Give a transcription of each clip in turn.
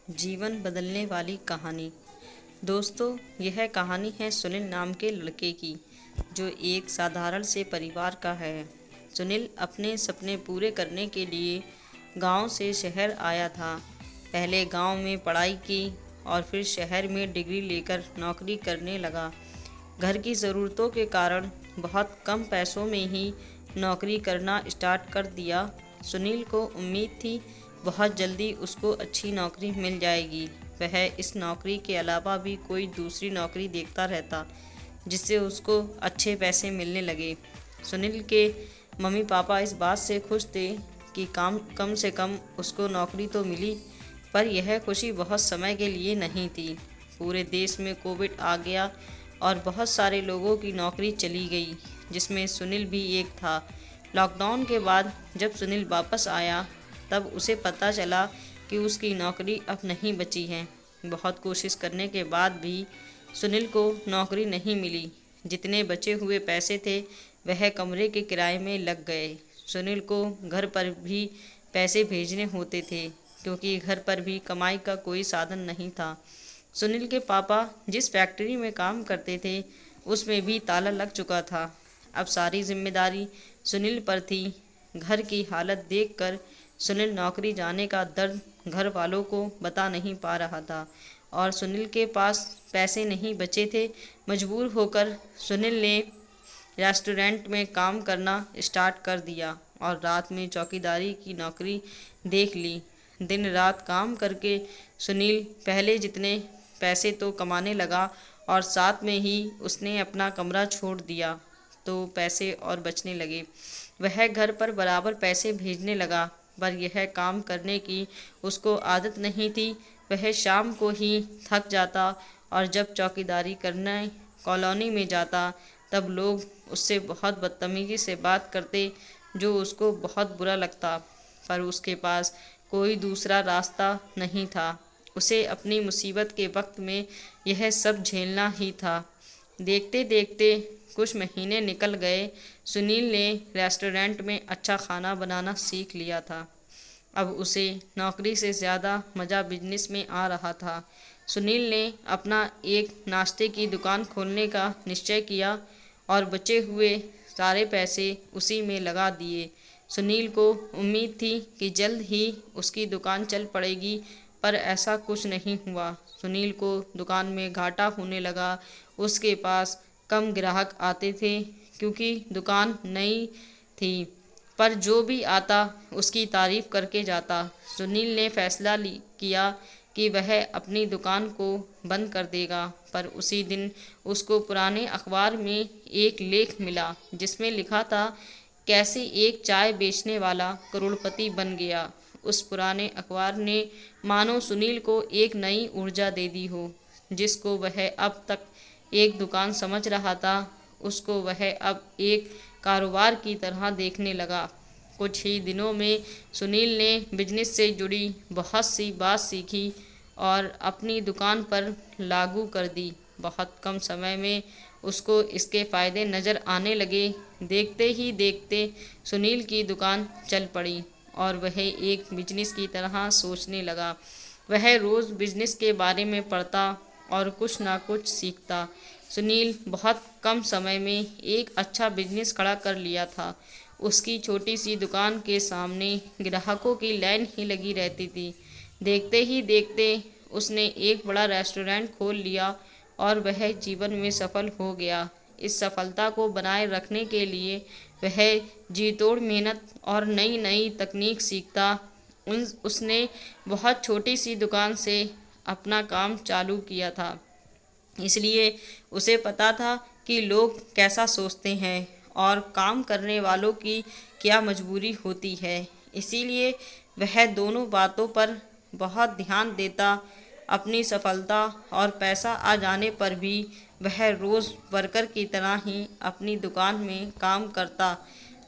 जीवन बदलने वाली कहानी। दोस्तों, यह कहानी है सुनील नाम के लड़के की, जो एक साधारण से परिवार का है। सुनील अपने सपने पूरे करने के लिए गांव से शहर आया था। पहले गांव में पढ़ाई की और फिर शहर में डिग्री लेकर नौकरी करने लगा। घर की ज़रूरतों के कारण बहुत कम पैसों में ही नौकरी करना स्टार्ट कर दिया। सुनील को उम्मीद थी बहुत जल्दी उसको अच्छी नौकरी मिल जाएगी। वह इस नौकरी के अलावा भी कोई दूसरी नौकरी देखता रहता जिससे उसको अच्छे पैसे मिलने लगे। सुनील के मम्मी पापा इस बात से खुश थे कि कम से कम उसको नौकरी तो मिली, पर यह खुशी बहुत समय के लिए नहीं थी। पूरे देश में कोविड आ गया और बहुत सारे लोगों की नौकरी चली गई, जिसमें सुनील भी एक था। लॉकडाउन के बाद जब सुनील वापस आया तब उसे पता चला कि उसकी नौकरी अब नहीं बची है। बहुत कोशिश करने के बाद भी सुनील को नौकरी नहीं मिली। जितने बचे हुए पैसे थे वह कमरे के किराए में लग गए। सुनील को घर पर भी पैसे भेजने होते थे, क्योंकि घर पर भी कमाई का कोई साधन नहीं था। सुनील के पापा जिस फैक्ट्री में काम करते थे उसमें भी ताला लग चुका था। अब सारी जिम्मेदारी सुनील पर थी। घर की हालत देखकर सुनील नौकरी जाने का दर्द घर वालों को बता नहीं पा रहा था, और सुनील के पास पैसे नहीं बचे थे। मजबूर होकर सुनील ने रेस्टोरेंट में काम करना स्टार्ट कर दिया और रात में चौकीदारी की नौकरी देख ली। दिन रात काम करके सुनील पहले जितने पैसे तो कमाने लगा, और साथ में ही उसने अपना कमरा छोड़ दिया तो पैसे और बचने लगे। वह घर पर बराबर पैसे भेजने लगा, पर यह काम करने की उसको आदत नहीं थी। वह शाम को ही थक जाता और जब चौकीदारी करने कॉलोनी में जाता तब लोग उससे बहुत बदतमीजी से बात करते, जो उसको बहुत बुरा लगता। पर उसके पास कोई दूसरा रास्ता नहीं था। उसे अपनी मुसीबत के वक्त में यह सब झेलना ही था। देखते देखते कुछ महीने निकल गए। सुनील ने रेस्टोरेंट में अच्छा खाना बनाना सीख लिया था। अब उसे नौकरी से ज़्यादा मज़ा बिजनेस में आ रहा था। सुनील ने अपना एक नाश्ते की दुकान खोलने का निश्चय किया और बचे हुए सारे पैसे उसी में लगा दिए। सुनील को उम्मीद थी कि जल्द ही उसकी दुकान चल पड़ेगी, पर ऐसा कुछ नहीं हुआ। सुनील को दुकान में घाटा होने लगा। उसके पास कम ग्राहक आते थे क्योंकि दुकान नई थी, पर जो भी आता उसकी तारीफ करके जाता। सुनील ने फैसला किया कि वह अपनी दुकान को बंद कर देगा, पर उसी दिन उसको पुराने अखबार में एक लेख मिला जिसमें लिखा था कैसे एक चाय बेचने वाला करोड़पति बन गया। उस पुराने अखबार ने मानो सुनील को एक नई ऊर्जा दे दी हो। जिसको वह अब तक एक दुकान समझ रहा था, उसको वह अब एक कारोबार की तरह देखने लगा। कुछ ही दिनों में सुनील ने बिजनेस से जुड़ी बहुत सी बात सीखी और अपनी दुकान पर लागू कर दी। बहुत कम समय में उसको इसके फ़ायदे नज़र आने लगे। देखते ही देखते सुनील की दुकान चल पड़ी और वह एक बिजनेस की तरह सोचने लगा। वह रोज़ बिजनेस के बारे में पढ़ता और कुछ ना कुछ सीखता। सुनील बहुत कम समय में एक अच्छा बिजनेस खड़ा कर लिया था। उसकी छोटी सी दुकान के सामने ग्राहकों की लाइन ही लगी रहती थी। देखते ही देखते उसने एक बड़ा रेस्टोरेंट खोल लिया और वह जीवन में सफल हो गया। इस सफलता को बनाए रखने के लिए वह जी तोड़ मेहनत और नई नई तकनीक सीखता। उसने बहुत छोटी सी दुकान से अपना काम चालू किया था, इसलिए उसे पता था कि लोग कैसा सोचते हैं और काम करने वालों की क्या मजबूरी होती है। इसीलिए वह दोनों बातों पर बहुत ध्यान देता। अपनी सफलता और पैसा आ जाने पर भी वह रोज़ वर्कर की तरह ही अपनी दुकान में काम करता।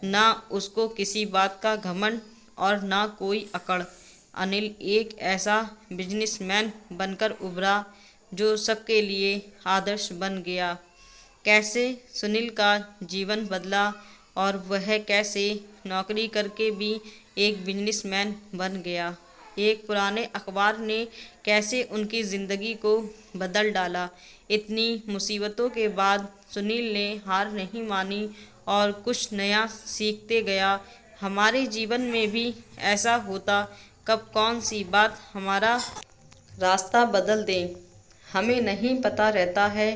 ना उसको किसी बात का घमंड और ना कोई अकड़। अनिल एक ऐसा बिजनेसमैन बनकर उभरा जो सबके लिए आदर्श बन गया। कैसे सुनील का जीवन बदला और वह कैसे नौकरी करके भी एक बिजनेसमैन बन गया। एक पुराने अखबार ने कैसे उनकी ज़िंदगी को बदल डाला। इतनी मुसीबतों के बाद सुनील ने हार नहीं मानी और कुछ नया सीखते गया। हमारे जीवन में भी ऐसा होता, कब कौन सी बात हमारा रास्ता बदल दें, हमें नहीं पता रहता है।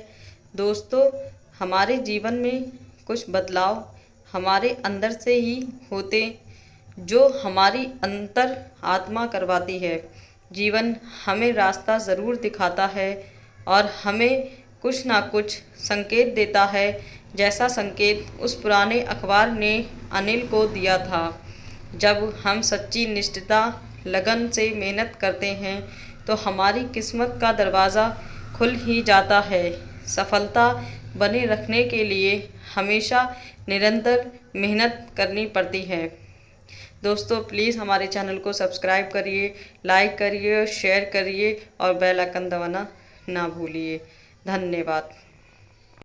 दोस्तों, हमारे जीवन में कुछ बदलाव हमारे अंदर से ही होते, जो हमारी अंतर आत्मा करवाती है। जीवन हमें रास्ता ज़रूर दिखाता है और हमें कुछ ना कुछ संकेत देता है, जैसा संकेत उस पुराने अखबार ने अनिल को दिया था। जब हम सच्ची निष्ठता, लगन से मेहनत करते हैं तो हमारी किस्मत का दरवाज़ा खुल ही जाता है। सफलता बने रखने के लिए हमेशा निरंतर मेहनत करनी पड़ती है। दोस्तों, प्लीज़ हमारे चैनल को सब्सक्राइब करिए, लाइक करिए, शेयर करिए और बेल आइकन दबाना ना भूलिए। धन्यवाद।